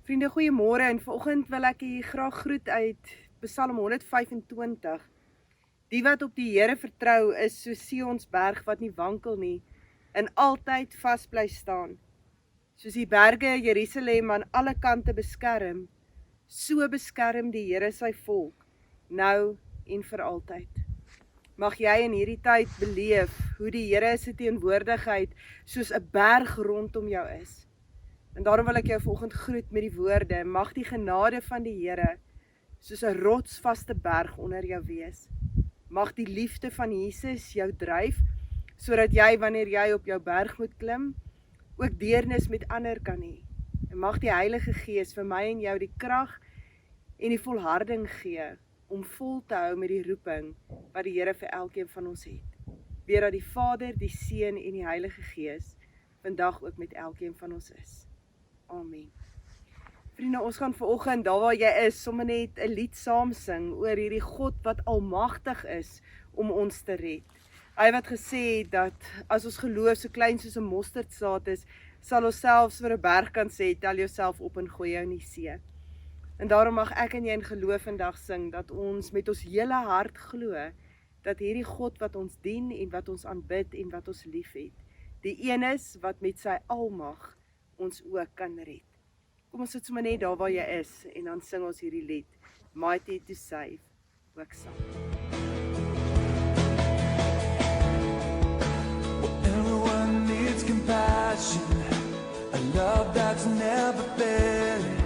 Vriende, goeiemôre en vanoggend wil ek u graag groet uit Psalm 125. Die wat op die Here vertrou is so Sionsberg wat nie wankel nie en altyd vas bly staan. Soos die berge Jerusalem aan alle kante beskerm, so beskerm die Here sy volk, nou en vir altyd. Mag jy in hierdie tyd beleef hoe die Here se teenwoordigheid soos 'n berg rondom jou is. En daarom wil ek jou vanoggend groet met die woorde: mag die genade van die Here soos 'n rotsvaste berg onder jou wees. Mag die liefde van Jesus jou dryf, sodat jy, wanneer jy op jou berg moet klim, ook deernis met ander kan hê. En mag die Heilige Gees vir my en jou die krag en die volharding gee om vol te hou met die roeping wat die Here vir elkeen van ons het. Bid dat die Vader, die Seun en die Heilige Gees vandag ook met elkeen van ons is. Amen. Vriende, ons gaan vanoggend, daar waar jy is, sommer net 'n lied saam sing oor hierdie God wat almagtig is om ons te red. Hy wat gesê het dat as ons geloof so klein soos 'n mosterdsaad is, sal ons selfs vir 'n berg kan sê, tel jouself op en gooi jou in die see. En daarom mag ek en jy in geloof vandag sing, dat ons met ons hele hart glo, dat hierdie God wat ons dien en wat ons aanbid en wat ons liefhet, die een is wat met sy almag ons ook kan red. Kom ons sit sommer net daar waar jy is en dan sing ons hierdie lied, Mighty to Save, ook saam. Everyone needs compassion, a love that's never failing.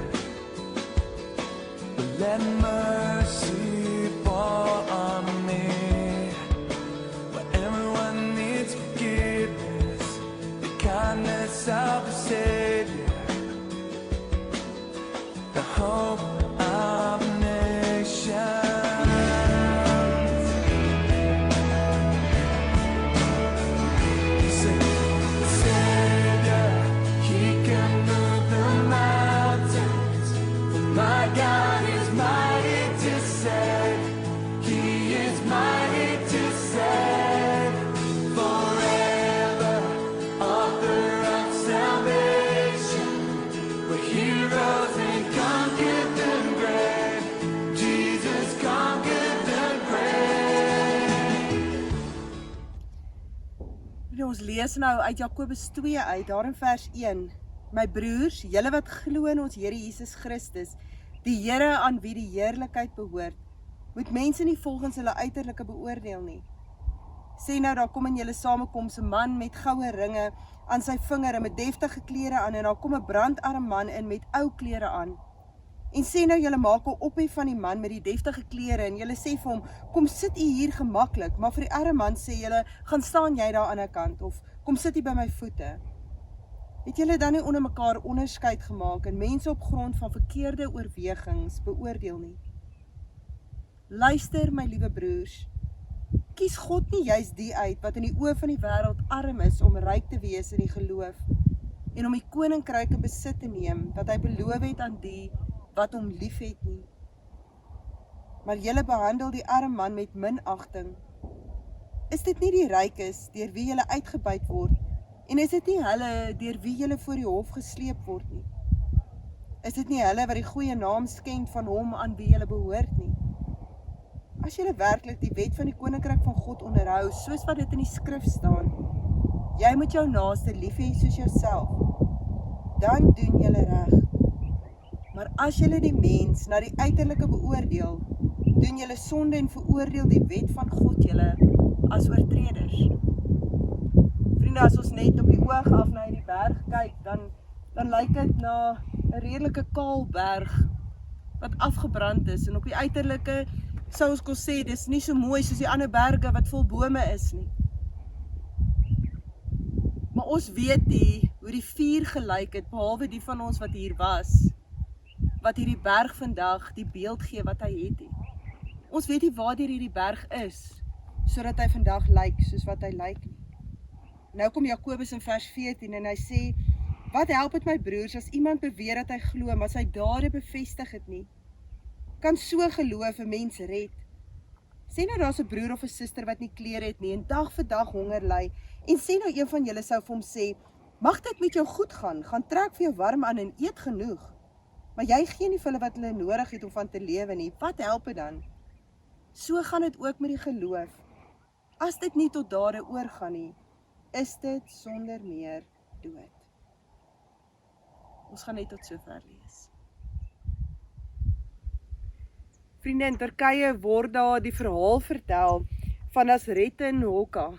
But let mercy fall on me. But everyone needs forgiveness, the kindness of the Savior, the hope of nations. Savior, He can move the mountains. My God is mighty to save. He is mighty to save. Forever, author of salvation. We're heroes and conquered the grave. Jesus conquered the grave. Ons lees nou uit Jakobus 2 uit, daar in vers 1. My broers, julle wat glo in ons Here Jesus Christus, die Here aan wie die heerlikheid behoort, moet mense nie volgens hulle uiterlike beoordeel nie. Sê nou, daar kom in julle samekoms 'n man met goue ringe aan sy vinger en met deftige klere aan, en daar kom 'n brandarm man in met ou klere aan. En sê nou, julle maak 'n ophef van die man met die deftige klere en julle sê vir hom, kom sit u hier gemaklik, maar vir die arme man sê julle, gaan staan jy daar aan die ander kant, of kom sit u by my voete. Het julle dan nie onder mekaar onderskeid gemaak en mense op grond van verkeerde oorwegings beoordeel nie? Luister, my liewe broers, kies God nie juist die uit wat in die oë van die wêreld arm is om ryk te wees in die geloof en om die koninkryk in besit te neem wat hy beloof het aan die wat hom liefhet nie? Maar julle behandel die arme man met minagting. Is dit nie die rykes deur wie julle uitgebuit word, en is dit nie hulle deur wie julle voor die hof gesleep word nie? Is dit nie hulle wat die goeie naam skend van hom aan wie julle behoort nie? As julle werklik die wet van die koninkryk van God onderhou, soos wat dit in die skrif staan, jy moet jou naaste lief hê soos jouself, dan doen julle reg. Maar as julle die mens na die uiterlike beoordeel, doen julle sonde en veroordeel die wet van God julle as oortreders. Vriende, as ons net op die oog af na die berg kyk, dan lyk dit na 'n redelike kaal berg wat afgebrand is, en op die uiterlike sou ons kon sê, dis nie so mooi soos die ander berge wat vol bome is nie. Maar ons weet nie hoe die vuur gelyk het, behalwe die van ons wat hier was, wat hierdie berg vandag die beeld gee wat hy het. Ons weet nie waar hierdie berg is, sodat hy vandag lyk soos wat hy lyk nie. Nou kom Jakobus in vers 14 en hy sê, wat help het my broers as iemand beweer dat hy glo, maar sy dade bevestig het nie? Kan so geloof 'n mens red? Sê nou daar's 'n broer of 'n suster wat nie klere het nie en dag vir dag honger ly, en sê nou een van julle sou vir hom sê, mag dit met jou goed gaan, gaan trek vir jou warm aan en eet genoeg. maar jy gee nie vir hulle wat hulle nodig het om van te lewe nie. Wat help dit dan? So gaan dit ook met die geloof. As dit nie tot dade oorgaan nie, is dit sonder meer dood. Ons gaan net tot sover lees. Vriende, in Turkye word daar die verhaal vertel van Nasreddin Hoxha.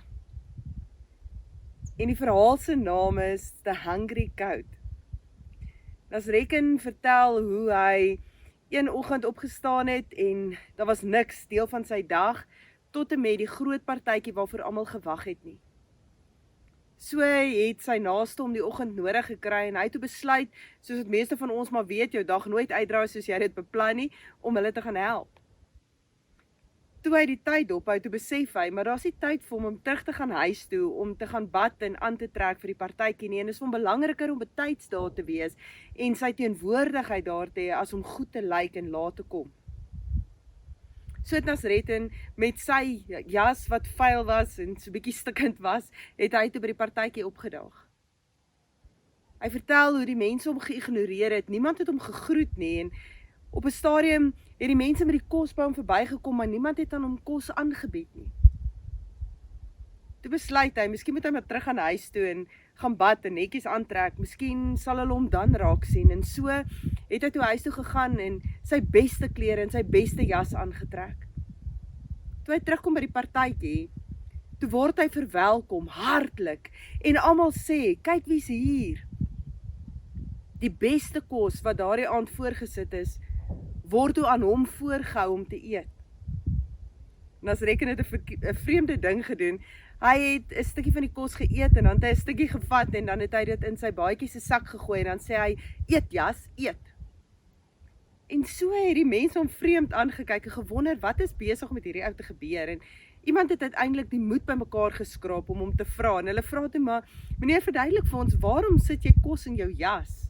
En die verhaal se naam is The Hungry Goat. Nasreddin vertel hoe hy een oggend opgestaan het en daar was niks deel van sy dag tot en met die groot partytjie waarvoor almal gewag het nie. So het sy naaste om die oggend nodig gekry en hy het toe besluit, soos wat meeste van ons maar weet, jou dag nooit uitdraai soos jy dit beplan nie, om hulle te gaan help. Toe hy die tyd dophou, toe besef hy, maar daar's nie tyd vir hom om terug te gaan huis toe, om te gaan bad en aan te trek vir die partytjie nie, en dit is vir hom belangriker om betyds daar te wees, en sy teenwoordigheid daar te hê, as om goed te lyk en laat te kom. So het Nasreddin met sy jas wat vuil was en so bietjie stikkend was, het hy toe by die partytjie opgedaag. Hy vertel hoe die mense hom geïgnoreer het, niemand het hom gegroet nie, en op 'n stadium het die mense met die kos by hom verbygekom, maar niemand het aan hom kos aangebied nie. Toe besluit hy, miskien moet hy maar terug aan huis toe en gaan bad en netjies aantrek, miskien sal hulle hom dan raak sien, en so het hy toe huis toe gegaan en sy beste klere en sy beste jas aangetrek. Toe hy terugkom by die partytjie, toe word hy verwelkom, hartlik, en almal sê, kyk wie's hier. Die beste kos wat daardie aand voorgesit is, word toe aan hom voorgehou om te eet. Nasreddin het 'n vreemde ding gedoen. Hy het 'n stukkie van die kos geëet en dan het hy 'n stukkie gevat en dan het hy dit in sy baadjie se sak gegooi en dan sê hy, eet jas, eet. En so het die mense hom vreemd aangekyk en gewonder, wat is besig om met hierdie ou te gebeur? En iemand het uiteindelik die moed bymekaar geskraap om hom te vra, en hulle vra toe maar, meneer, verduidelik vir ons, waarom sit jy kos in jou jas?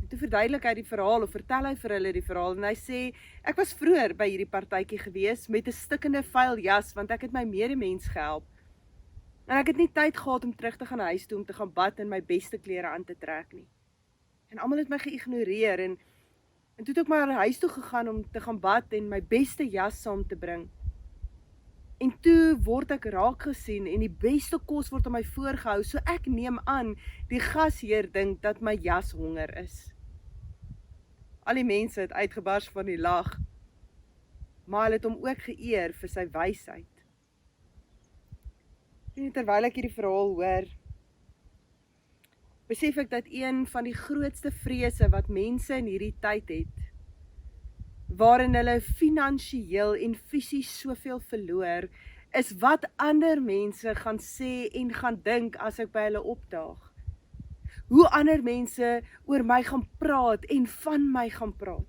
Toe verduidelik hy die verhaal, of vertel hy vir hulle die verhaal, en hy sê, ek was vroeër by hierdie partytjie gewees, met 'n stikkende vuil jas, want ek het my medemens gehelp, en ek het nie tyd gehad om terug te gaan huis toe, om te gaan bad en my beste klere aan te trek nie, en almal het my geïgnoreer, en toe het ek maar huis toe gegaan om te gaan bad en my beste jas saam te bring, en toe word ek raak gesien, en die beste kos word aan my voorgehou, so ek neem aan, die gasheer dink dat my jas honger is. Al die mense het uitgebars van die lag, maar hulle het hom ook geëer vir sy wysheid. En terwyl ek hierdie verhaal hoor, besef ek dat een van die grootste vrese wat mense in hierdie tyd het, waarin hulle finansiëel en fisies soveel verloor, is wat ander mense gaan sê en gaan dink as ek by hulle opdaag. Hoe ander mense oor my gaan praat en van my gaan praat.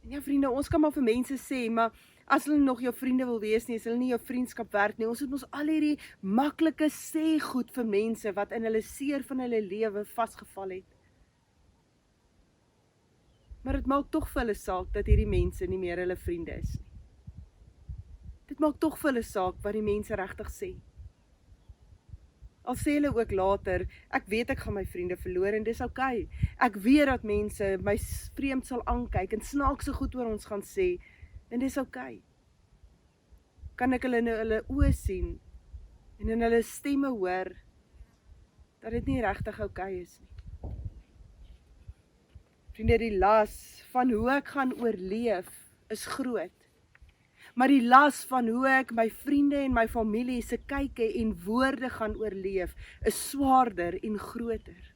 En ja vriende, ons kan maar vir mense sê, maar as hulle nog jou vriende wil wees nie, is hulle nie jou vriendskap werd nie, ons het ons al hierdie maklike sê goed vir mense, wat in hulle seer van hulle lewe vasgeval het. Maar dit maak tog vir hulle saak, dat hierdie mense nie meer hulle vriende is nie. Dit maak tog vir hulle saak, wat die mense regtig sê. Al sê hulle ook later, ek weet ek gaan my vriende verloor en dis okay. Ek weet dat mense my vreemd sal aankyk en snaakse goed oor ons gaan sê, en dis okay. Kan ek hulle in hulle oë sien en in hulle stemme hoor, dat dit nie regtig okay is nie. Vriende, die las van hoe ek gaan oorleef is groot. Maar die las van hoe ek my vriende en my familie se kyke en woorde gaan oorleef, is swaarder en groter.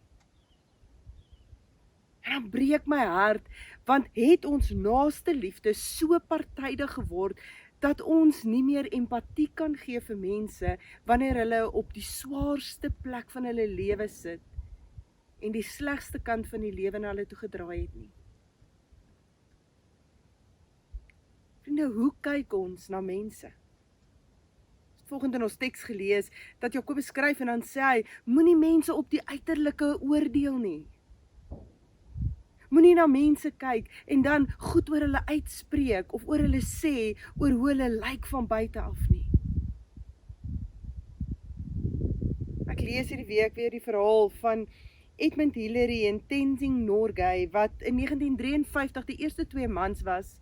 En dan breek my hart, want het ons naaste liefde so partydig geword, dat ons nie meer empatie kan gee vir mense, wanneer hulle op die swaarste plek van hulle lewe sit, en die slegste kant van die lewe na hulle toe gedraai het nie. Vriende, hoe kyk ons na mense? Volgende in ons teks gelees, dat Jakobus skryf en dan sê hy, moenie mense op die uiterlike oordeel nie. Moenie na mense kyk en dan goed oor hulle uitspreek, of oor hulle sê, oor hoe hulle lyk van buite af nie. Ek lees hierdie week weer die verhaal van Edmund Hillary en Tenzing Norgay, wat in 1953 die eerste 2 mans was,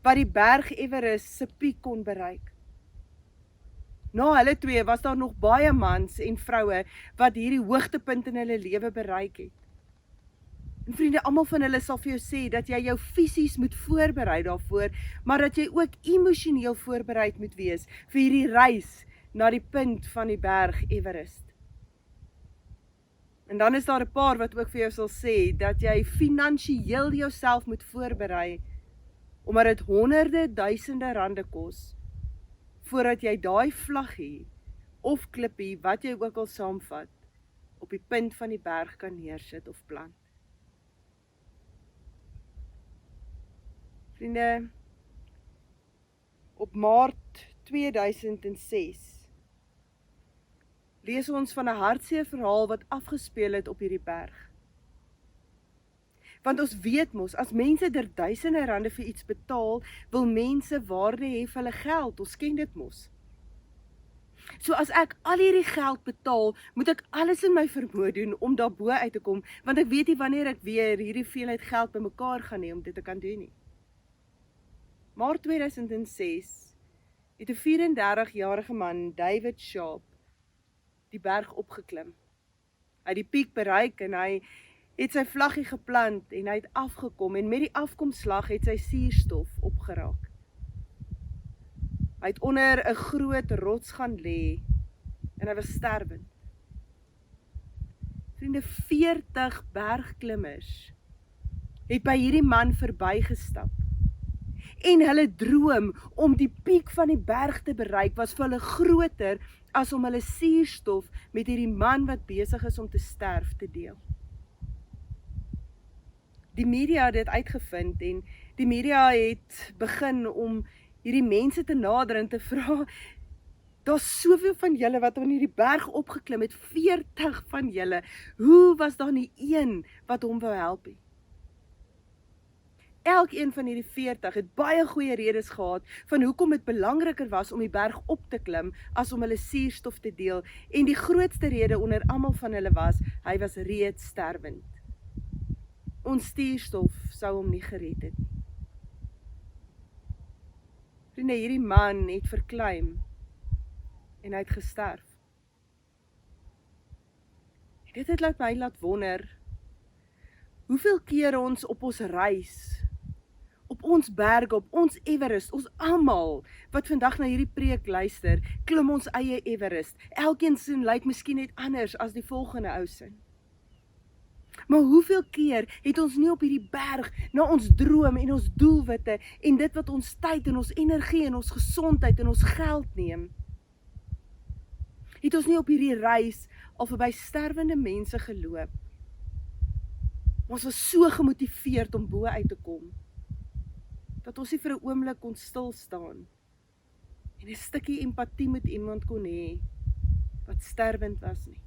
wat die berg Everest se piek kon bereik. Na hulle 2 was daar nog baie mans en vroue wat hierdie hoogtepunt in hulle lewe bereik het. En vriende, almal van hulle sal vir jou sê dat jy jou fisies moet voorberei daarvoor, maar dat jy ook emosioneel voorbereid moet wees vir hierdie reis na die punt van die berg Everest. En dan is daar 'n paar wat ook vir jou sal sê dat jy finansiëel jouself moet voorberei, omdat dit honderde duisende rande kos, voordat jy daai vlaggie of klippie, wat jy ook al saamvat, op die punt van die berg kan neersit of plant. Vriende, op Maart 2006 lees ons van 'n hartseer verhaal wat afgespeel het op hierdie berg. Want ons weet mos, as mense duisende rande vir iets betaal, wil mense waarde hê vir hulle geld, ons ken dit mos. So as ek al hierdie geld betaal, moet ek alles in my vermoë doen om daarbo uit te kom, want ek weet nie wanneer ek weer hierdie veelheid geld bymekaar gaan hê om dit te kan doen nie. Maart 2006 het 'n 34-jarige man, David Sharp, die berg opgeklim. Hy het die piek bereik en hy het sy vlaggie geplant en hy het afgekom en met die afkomslag het sy suurstof opgeraak. Hy het onder 'n groot rots gaan lê en hy was sterwend. Vriende, 40 bergklimmers het by hierdie man verbygestap. En hulle droom om die piek van die berg te bereik was vir hulle groter as om hulle suurstof met hierdie man wat besig is om te sterf te deel. Die media het dit uitgevind en die media het begin om hierdie mense te nader en te vra, daar's soveel van julle wat aan hierdie berg opgeklim het, 40 van julle, hoe was daar nie een wat hom wou help nie? Elkeen van hierdie 40 het baie goeie redes gehad van hoekom dit belangriker was om die berg op te klim as om hulle suurstof te deel, en die grootste rede onder almal van hulle was, hy was reeds sterwend. Ons suurstof sou hom nie gered het nie. Vriende, hierdie man het verklim en hy het gesterf. En dit het my laat wonder, hoeveel keer ons op ons reis, op ons berge, op ons Everest, ons almal wat vandag na hierdie preek luister, klim ons eie Everest. Elkeen sin lyk miskien net anders as die volgende ou sin. Maar hoeveel keer het ons nie op hierdie berg na ons droom en ons doelwitte en dit wat ons tyd en ons energie en ons gesondheid en ons geld neem, het ons nie op hierdie reis al verby sterwende mense geloop. Ons was so gemotiveerd om bo uit te kom, dat ons nie vir 'n oomblik kon stil staan en 'n stukkie empatie met iemand kon hê wat sterwend was nie.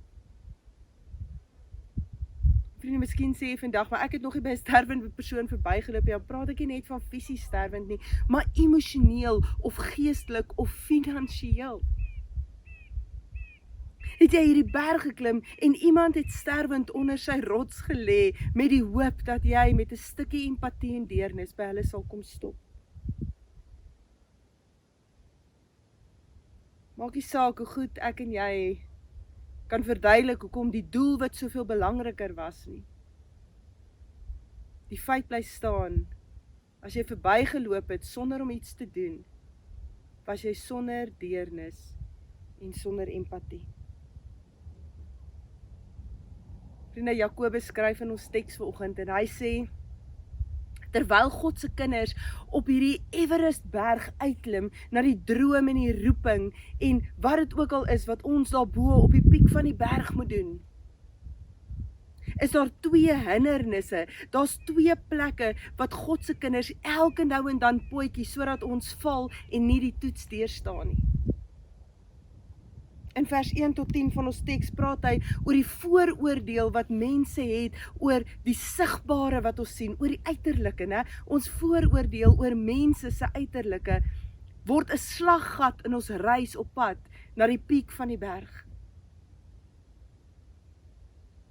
Vriende, miskien sê jy vandag, maar ek het nog nie by 'n sterwende persoon verbygeloop, ja, praat ek nie net van fisies sterwend nie, maar emosioneel of geestelik of finansiëel. Het jy hierdie berg geklim en iemand het sterwend onder sy rots gelê met die hoop dat jy met 'n stukkie empatie en deernis by hulle sal kom stop. Maak nie saak hoe goed ek en jy kan verduidelik hoekom die doelwit soveel belangriker was nie. Die feit bly staan, as jy verbygeloop het sonder om iets te doen, was jy sonder deernis en sonder empatie. Vriende, Jakobus skryf in ons teks vanoggend en hy sê, terwyl God se kinders op hierdie Everestberg uitklim na die droom en die roeping en wat dit ook al is wat ons daarbo op die piek van die berg moet doen, is daar 2 hindernisse, daar's 2 plekke wat God se kinders elke nou en dan potjie sodat ons val en nie die toets deurstaan nie. In vers 1 tot 10 van ons teks praat hy oor die vooroordeel wat mense het oor die sigbare wat ons sien, oor die uiterlike, né? Ons vooroordeel oor mense se uiterlike word 'n slaggat in ons reis op pad na die piek van die berg.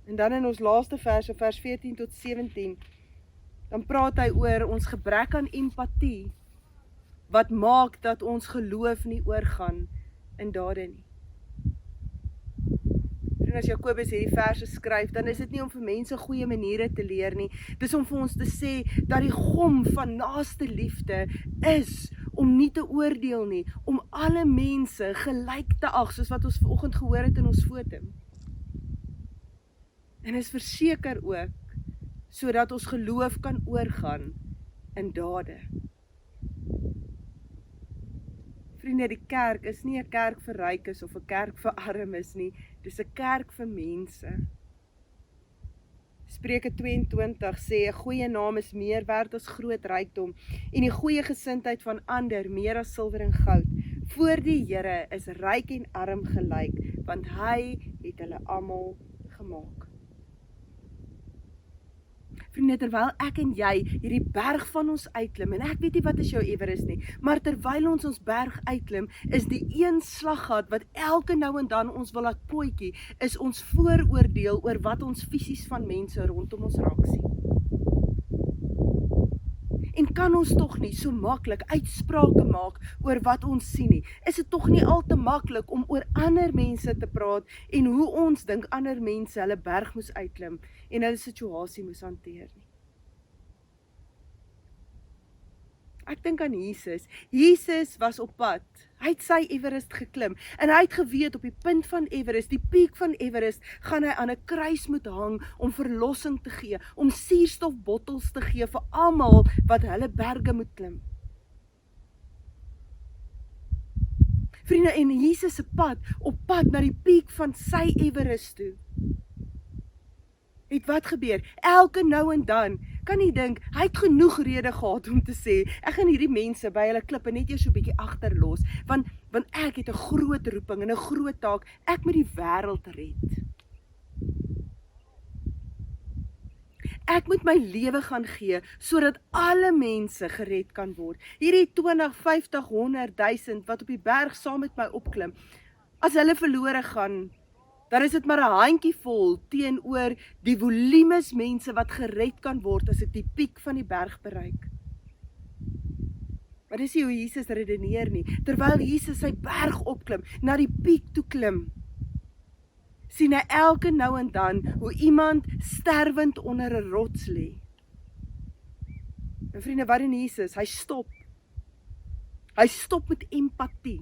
En dan in ons laaste vers, vers 14 tot 17, dan praat hy oor ons gebrek aan empatie, wat maak dat ons geloof nie oorgaan in dade nie. En as Jakobus hierdie verse skryf, dan is dit nie om vir mense goeie maniere te leer nie, dis om vir ons te sê, dat die gom van naaste liefde is, om nie te oordeel nie, om alle mense gelyk te ag, soos wat ons vanoggend gehoor het in ons fotum. En is verseker ook, sodat ons geloof kan oorgaan in dade. Vriende, die kerk is nie 'n kerk vir rykes of 'n kerk vir armes nie, dis 'n kerk vir mense. Spreuke 22 sê, 'n goeie naam is meer werd as groot rykdom, en die goeie gesindheid van ander meer as silwer en goud. Voor die Here is ryk en arm gelyk, want hy het hulle almal gemaak. Vriende, terwyl ek en jy hierdie berg van ons uitklim, en ek weet nie wat is jou Everest nie, maar terwyl ons berg uitklim, is die een slaggat wat elke nou en dan ons wil laat potjie, is ons vooroordeel oor wat ons fisies van mense rondom ons raak sien. En kan ons tog nie so maklik uitsprake maak oor wat ons sien nie? Is dit tog nie al te maklik om oor ander mense te praat en hoe ons dink ander mense hulle berg moes uitklim en hulle situasie moes hanteer nie? Ek dink aan Jesus. Jesus was op pad. Hy het sy Everest geklim en hy het geweet op die punt van Everest, die piek van Everest, gaan hy aan 'n kruis moet hang om verlossing te gee, om suurstofbottels te gee vir almal wat hulle berge moet klim. Vriende, en Jesus se pad, op pad na die piek van sy Everest toe, het wat gebeur? Elke nou en dan, kan jy dink, hy het genoeg rede gehad om te sê, ek gaan hierdie mense by hulle klippe net eers so 'n bietjie agterlos, want ek het 'n groot roeping en 'n groot taak, ek moet die wêreld red. Ek moet my lewe gaan gee, sodat alle mense gered kan word. Hierdie 20, 50, 100, 1000 wat op die berg saam met my opklim, as hulle verlore gaan, dan is dit maar 'n handjievol teenoor die volumes mense wat gered kan word as ek die piek van die berg bereik. Maar dis nie hoe Jesus redeneer nie. Terwyl Jesus sy berg opklim, na die piek toe klim, sien hy elke nou en dan hoe iemand sterwend onder 'n rots lê. En vriende, wat doen Jesus? Hy stop. Hy stop met empatie.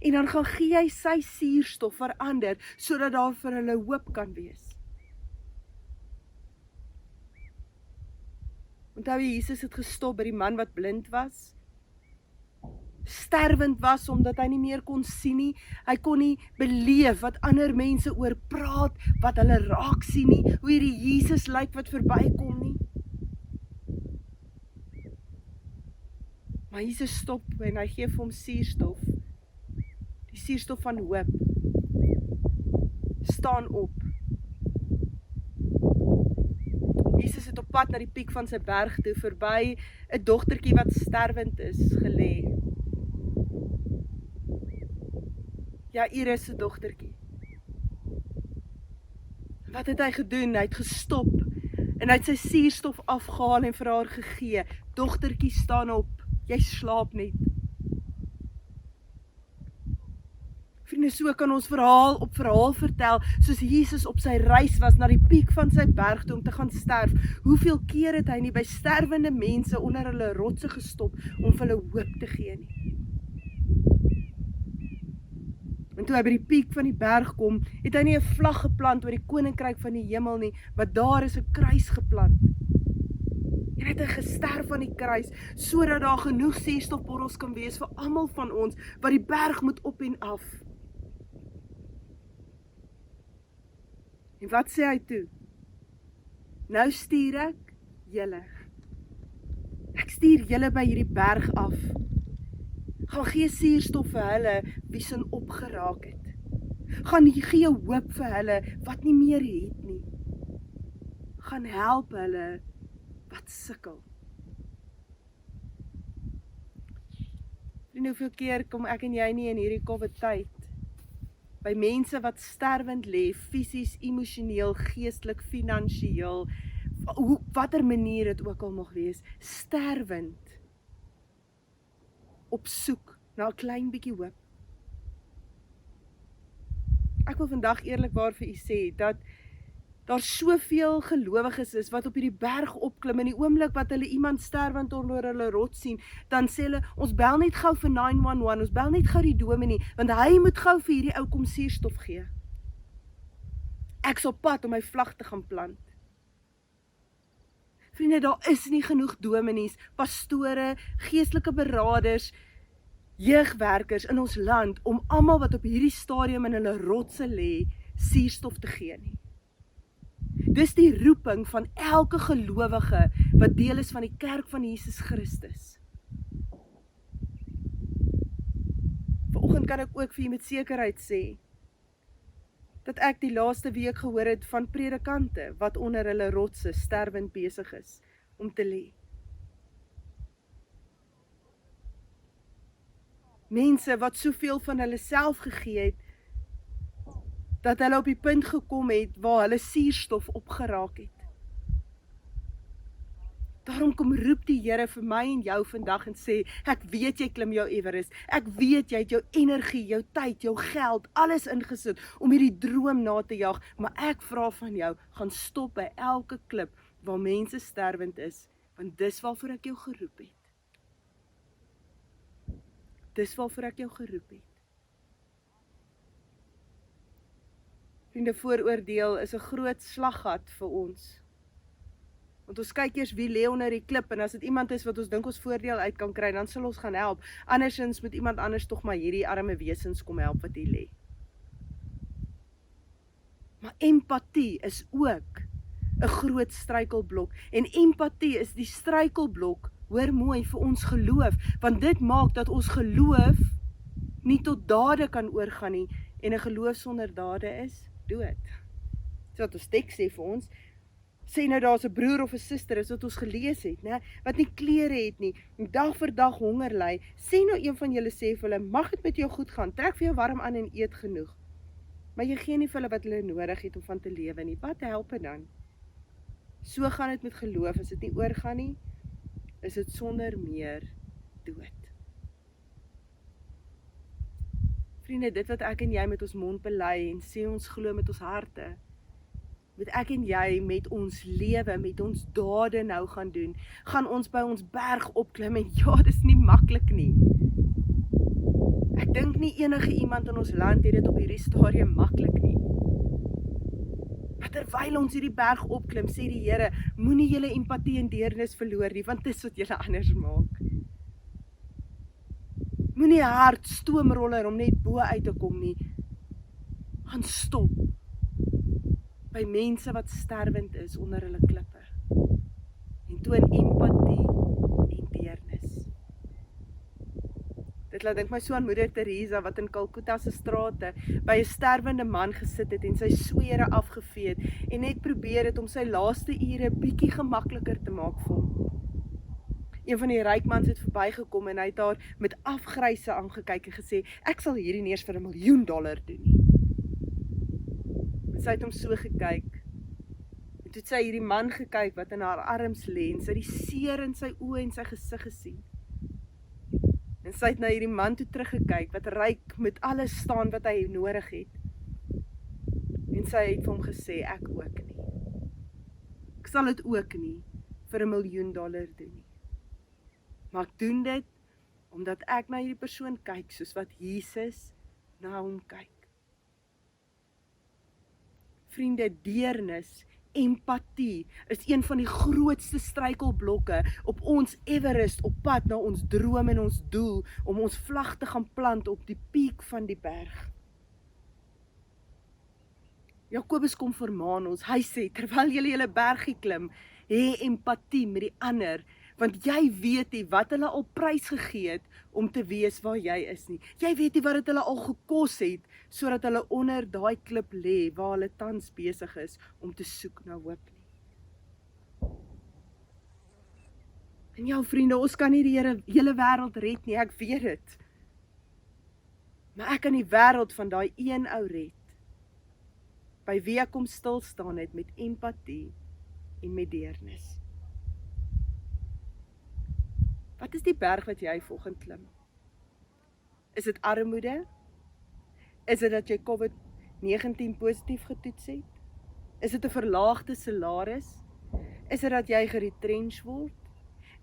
En dan gaan gee hy sy suurstof vir ander, sodat daar vir hulle hoop kan wees. Onthou jy, Jesus het gestop by die man wat blind was, sterwend was, omdat hy nie meer kon sien nie, hy kon nie beleef wat ander mense oor praat, wat hulle raak sien nie, hoe hierdie Jesus lyk wat verbykom nie. Maar Jesus stop en hy gee vir hom suurstof, die suurstof van hoop. Staan op. Jesus het op pad na die piek van sy berg toe, verby 'n dogtertjie wat sterwend is, gelê. Ja, Iris se dogtertjie. Wat het hy gedoen? Hy het gestop en hy het sy suurstof afgehaal en vir haar gegee. Dogtertjie, staan op. Jy slaap net. Vriende, so kan ons verhaal op verhaal vertel, soos Jesus op sy reis was na die piek van sy berg toe om te gaan sterf. Hoeveel keer het hy nie by sterwende mense onder hulle rotse gestop om vir hulle hoop te gee nie. En toe hy by die piek van die berg kom, het hy nie 'n vlag geplant oor die koninkryk van die hemel nie, maar daar is 'n kruis geplant. En het hy gesterf aan die kruis, sodat daar genoeg suurstofborrels kan wees vir almal van ons, wat die berg moet op en af. En wat sê hy toe? Nou stuur ek julle. Ek stuur julle by hierdie berg af. Gaan gee suurstof vir hulle wie sin opgeraak het. Gaan gee hoop vir hulle wat nie meer het nie. Gaan help hulle wat sukkel. Vriende, hoeveel keer kom ek en jy nie in hierdie COVID tyd by mense wat sterwend lê, fisies, emosioneel, geestelik, finansiëel, watter manier dit ook al mag wees, sterwend, op soek na 'n klein bietjie hoop. Ek wil vandag eerlikwaar vir u sê, dat daar soveel gelowiges is wat op hierdie berg opklim, in die oomblik wat hulle iemand sterwend onder hulle rots sien, dan sê hulle, ons bel net gou vir 911, ons bel net gou die dominee, want hy moet gou vir hierdie ou kom suurstof gee. Ek's op pad om my vlag te gaan plant. Vriende, daar is nie genoeg dominees, pastore, geestelike beraders, jeugwerkers in ons land, om almal wat op hierdie stadium in hulle rotse lê, suurstof te gee nie. Dis die roeping van elke gelowige wat deel is van die kerk van Jesus Christus. Vanoggend kan ek ook vir julle met sekerheid sê, dat ek die laaste week gehoor het van predikante wat onder hulle rotse sterwend besig is om te lê. Mense wat soveel van hulle self gegee het, dat hulle op die punt gekom het waar hulle suurstof opgeraak het. Daarom kom roep die Here vir my en jou vandag en sê, ek weet jy klim jou Everest, ek weet jy het jou energie, jou tyd, jou geld, alles ingesit om hierdie droom na te jag, maar ek vra van jou, gaan stop by elke klip waar mense sterwend is, want dis waarvoor ek jou geroep het. Dis waarvoor ek jou geroep het. Vriende, vooroordeel is 'n groot slaggat vir ons. Want ons kyk eers wie lê onder die klip, en as dit iemand is wat ons dink ons voordeel uit kan kry, dan sal ons gaan help. Andersins moet iemand anders tog maar hierdie arme wesens kom help wat hier lê. Maar empatie is ook 'n groot struikelblok, en empatie is die struikelblok, hoor mooi, vir ons geloof, want dit maak dat ons geloof nie tot dade kan oorgaan nie, en 'n geloof sonder dade is dood. So wat ons teks sê vir ons, sê nou daar's 'n broer of 'n suster, is wat ons gelees het, né, wat nie klere het nie, en dag vir dag honger ly, sê nou een van julle sê vir hulle, mag dit met jou goed gaan, trek vir jou warm aan en eet genoeg, maar jy gee nie vir hulle wat hulle nodig het om van te lewe nie, wat help dit dan? So gaan dit met geloof, as dit nie oorgaan nie, is dit sonder meer dood. Vriende, dit wat ek en jy met ons mond bely en sê ons glo met ons harte, moet ek en jy met ons lewe, met ons dade nou gaan doen, gaan ons by ons berg opklim, en ja, dis nie maklik nie. Ek dink nie enige iemand in ons land het dit op hierdie stadium maklik nie. Maar terwyl ons hierdie berg opklim, sê die Here, moenie julle empatie en deernis verloor nie, want dis wat julle anders maak. Moenie 'n hart stoomroller om net bo uit te kom nie. Gaan stop by mense wat sterwend is onder hulle klippe, en toon empatie en deernis. Dit laat dink my so aan Moeder Teresa wat in Calcutta se strate by 'n sterwende man gesit het en sy swere afgevee het en net probeer het om sy laaste ure bietjie gemakliker te maak vir hom. Een van die ryk mans het verbygekom en hy het haar met afgryse aangekyk en gesê, ek sal hierdie nie eers vir $1 miljoen doen nie. En sy het hom so gekyk. En toe het sy hierdie man gekyk wat in haar arms lê en sy het die seer in sy oë en sy gesig gesien. En sy het na hierdie man toe teruggekyk wat ryk met alles staan wat hy nodig het. En sy het vir hom gesê, ek ook nie. Ek sal dit ook nie vir $1 miljoen doen nie. Maar ek doen dit omdat ek na hierdie persoon kyk soos wat Jesus na hom kyk. Vriende, deernis, empatie is een van die grootste struikelblokke op ons Everest op pad na ons droom en ons doel om ons vlag te gaan plant op die piek van die berg. Jakobus kom vermaan ons, hy sê, terwyl julle julle bergie klim, hê empatie met die ander, want jy weet nie wat hulle al prys gegee het om te wees waar jy is nie. Jy weet nie wat het hulle al gekos het, sodat hulle onder daai klip lê, waar hulle tans besig is om te soek na hoop nie. En ja, vriende, ons kan nie die hele wêreld red nie, ek weet dit. Maar ek kan die wêreld van daai een ou red, by wie ek kom stil staan het met empatie en met deernis. Wat is die berg wat jy volgende klim? Is dit armoede? Is dit dat jy COVID-19 positief getoets het? Is dit 'n verlaagde salaris? Is dit dat jy geretrench word?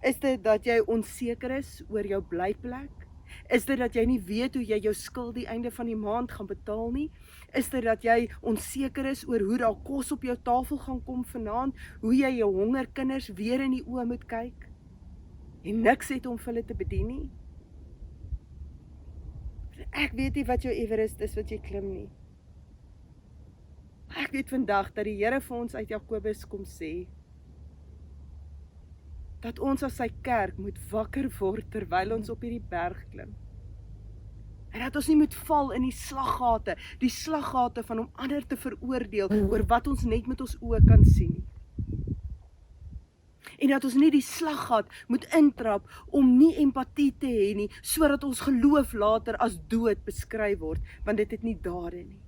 Is dit dat jy onseker is oor jou blyplek? Is dit dat jy nie weet hoe jy jou skuld die einde van die maand gaan betaal nie? Is dit dat jy onseker is oor hoe daar kos op jou tafel gaan kom vanaand? Hoe jy jou hongerkinders weer in die oë moet kyk? En niks het om vir hulle te bedien nie? Ek weet nie wat jou Everest is wat jy klim nie. Ek weet vandag dat die Here vir ons uit Jakobus kom sê, dat ons as sy kerk moet wakker word terwyl ons op hierdie berg klim. En dat ons nie moet val in die slaggate van om ander te veroordeel oor wat ons net met ons oë kan sien nie. En dat ons nie die slaggat moet intrap om nie empatie te hê nie, sodat ons geloof later as dood beskryf word, want dit het nie dade nie.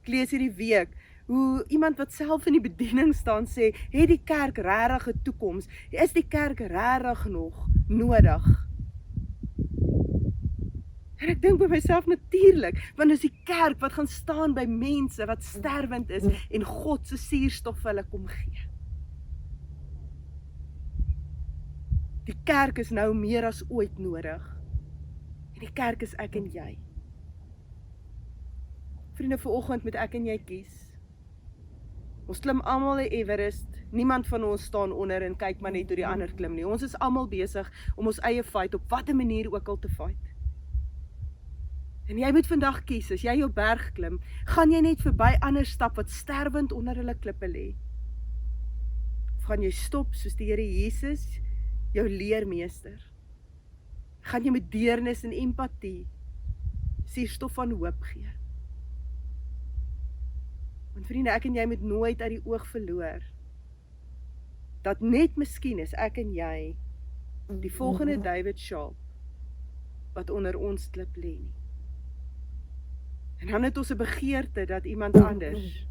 Ek lees hierdie week hoe iemand wat self in die bediening staan sê, het die kerk regtig 'n toekoms? Is die kerk regtig nog nodig? En ek dink by myself natuurlik, want is die kerk wat gaan staan by mense wat sterwend is en God se suurstof vir hulle kom gee. Die kerk is nou meer as ooit nodig. En die kerk is ek en jy. Vriende, vanoggend moet ek en jy kies. Ons klim almal 'n Everest. Niemand van ons staan onder en kyk maar net hoe die ander klim nie. Ons is almal besig om ons eie fight op watter manier ook al te fight. En jy moet vandag kies, as jy jou berg klim, gaan jy net verby ander stap wat sterwend onder hulle klippe lê? Of gaan jy stop soos die Here Jesus, jou leermeester? Gaan jy met deernis en empatie suurstof van hoop gee? Want vriende, ek en jy moet nooit uit die oog verloor dat net miskien is ek en jy die volgende David Sharp wat onder ons klip lê nie. En dan het ons 'n begeerte dat iemand anders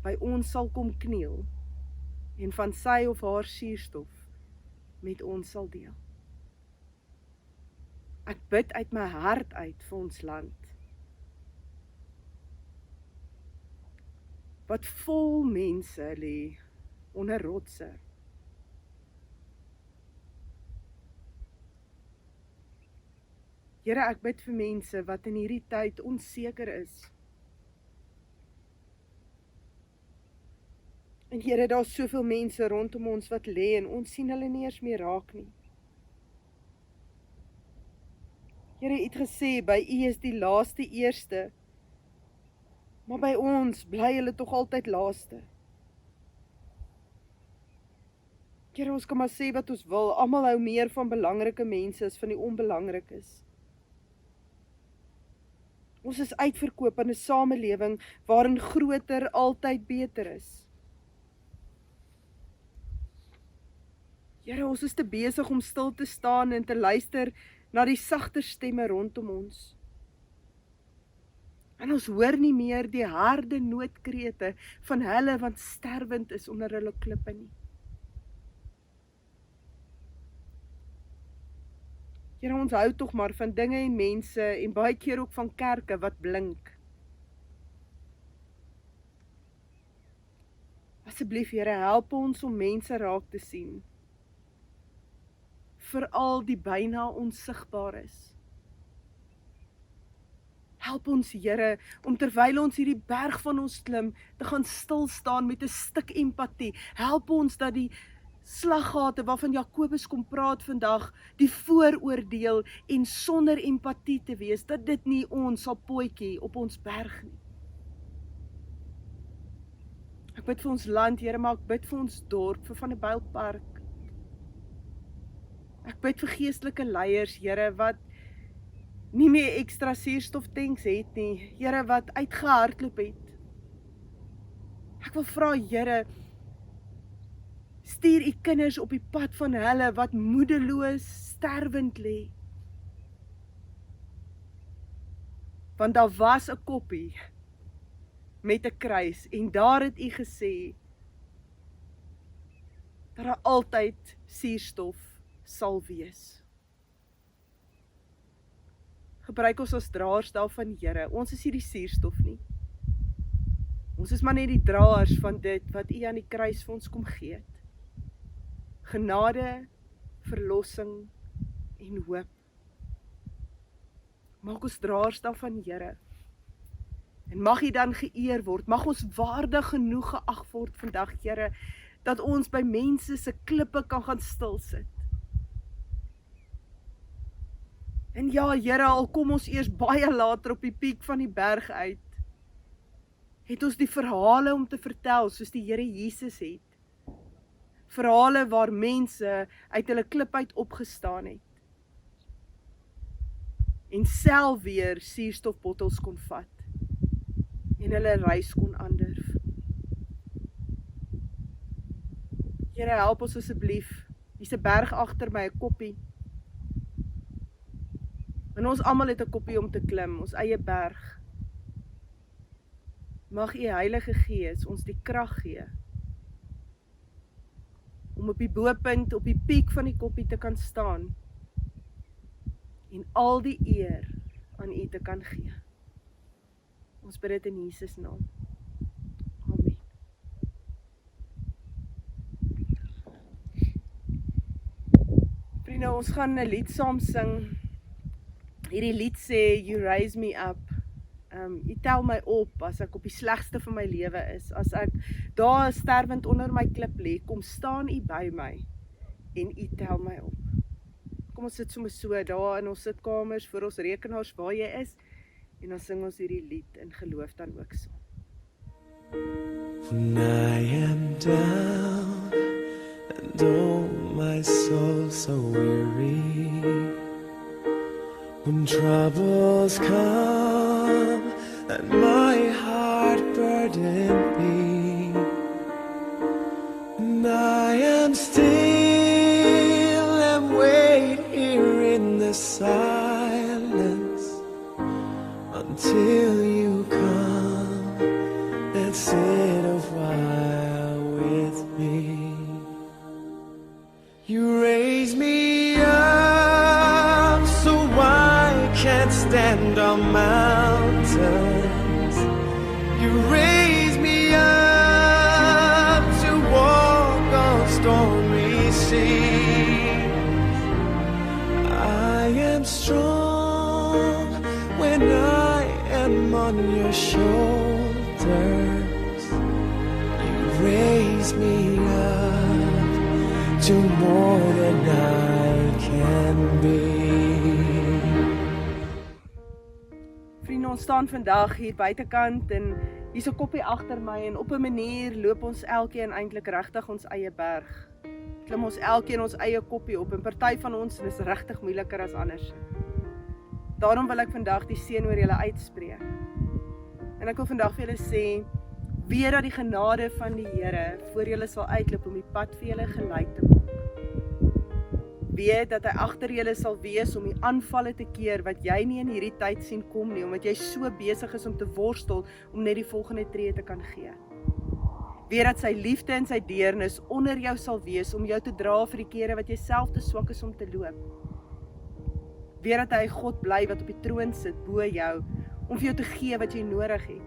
by ons sal kom kniel en van sy of haar suurstof met ons sal deel. Ek bid uit my hart uit vir ons land, wat vol mense lê onder rotse. Here, ek bid vir mense wat in hierdie tyd onseker is. En Here, daar is soveel mense rondom ons wat lê en ons sien hulle nie eers meer raak nie. Here, U het gesê, by U is die laaste eerste, maar by ons bly hulle tog altyd laaste. Here, ons kan maar sê wat ons wil, almal hou meer van belangrike mense as van die onbelangrikes. Ons is uitverkoop in 'n samelewing waarin groter altyd beter is. Here, ons is te besig om stil te staan en te luister na die sagter stemme rondom ons. En ons hoor nie meer die harde noodkrete van hulle wat sterwend is onder hulle klippe nie. Here, ons hou tog maar van dinge en mense en baie keer ook van kerke wat blink. Asseblief, Here, help ons om mense raak te sien. Veral die byna onsigbaar is. Help ons, Here, om terwyl ons hierdie berg van ons klim, te gaan stil staan met 'n stuk empatie. Help ons dat die slaggate waarvan Jakobus kom praat vandag, die vooroordeel en sonder empatie te wees, dat dit nie ons sal potjie op ons berg nie. Ek bid vir ons land, Here, maar ek bid vir ons dorp, vir Vanderbijlpark. Ek bid vir geestelike leiers, Here, wat nie meer ekstra suurstoftanks het nie, Here, wat uitgehardloop het. Ek wil vra, Here, stuur U kinders op die pad van hulle wat moedeloos sterwend lê. Want daar was 'n koppie met 'n kruis en daar het U gesê dat daar altyd suurstof sal wees. Gebruik ons as draers daarvan, Here. Ons is nie die suurstof nie. Ons is maar net die draers van dit wat U aan die kruis vir ons kom gee het. Genade, verlossing en hoop. Maak ons draers daarvan, Here. En mag U dan geëer word. Mag ons waardig genoeg geag word vandag, Here, dat ons by mense se klippe kan gaan stil sit. En ja, Here, al kom ons eers baie later op die piek van die berg uit, het ons die verhale om te vertel, soos die Here Jesus het. Verhale waar mense uit hulle klip uit opgestaan het. En self weer suurstofbottels kon vat. En hulle reis kon aandurf. Here, help ons asseblief. Hier's 'n berg agter my, 'n koppie. En ons almal het 'n koppie om te klim, ons eie berg. Mag U Heilige Gees ons die krag gee om op die bopunt, op die piek van die koppie te kan staan en al die eer aan U te kan gee. Ons bid dit in Jesus naam. Amen. Vriende, ons gaan 'n lied saam sing. Hierdie lied sê, You raise me up. U tel my op as ek op die slegste van my lewe is. As ek daar sterwend onder my klip lê, kom staan U by my en U tel my op. Kom ons sit sommer so daar in ons sitkamers voor ons rekenaars waar jy is en dan sing ons hierdie lied in geloof dan ook so. When I am down and oh my soul so weary, when troubles come and my heart burden be, and I am still and wait here in the silence until you come and sit a while with me. You raise me up so I can't stand on mountains. You raise me up to walk on stormy seas. I am strong when I am on your shoulders. You raise me up to more than I can be. Vriende, ons staan vandag hier buitekant en hier's 'n koppie agter my en op 'n manier loop ons elkeen eintlik regtig ons eie berg. Klim ons elkeen ons eie koppie op en party van ons is regtig moeiliker as anders. Daarom wil ek vandag die seën oor julle uitspreek. En ek wil vandag vir julle sê, weet dat die genade van die Here voor julle sal uitloop om die pad vir julle gelyk te maak. Weet dat hy agter julle sal wees om die aanvalle te keer wat jy nie in hierdie tyd sien kom nie, omdat jy so besig is om te worstel om net die volgende tree te kan gee. Weet dat sy liefde en sy deernis onder jou sal wees om jou te dra vir die kere wat jy self te swak is om te loop. Weet dat hy God bly wat op die troon sit bo jou om vir jou te gee wat jy nodig het.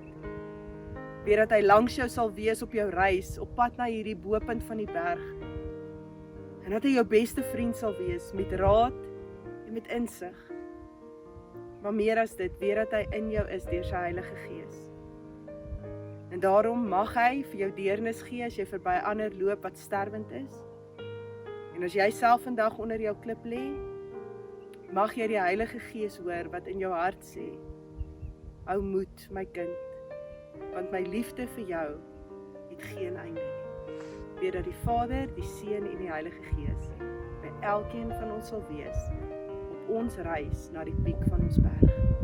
Weet dat hy langs jou sal wees op jou reis, op pad na hierdie bopunt van die berg. En dat hy jou beste vriend sal wees met raad en met insig. Maar meer as dit, weet dat hy in jou is deur sy Heilige Gees. En daarom mag hy vir jou deernis gee as jy verby ander loop wat sterwend is. En as jy self vandag onder jou klip lê, mag jy die Heilige Gees hoor wat in jou hart sê, hou moed my kind, want my liefde vir jou het geen einde nie. Weet dat die Vader, die Seun en die Heilige Gees by elkeen van ons sal wees op ons reis na die piek van ons berg.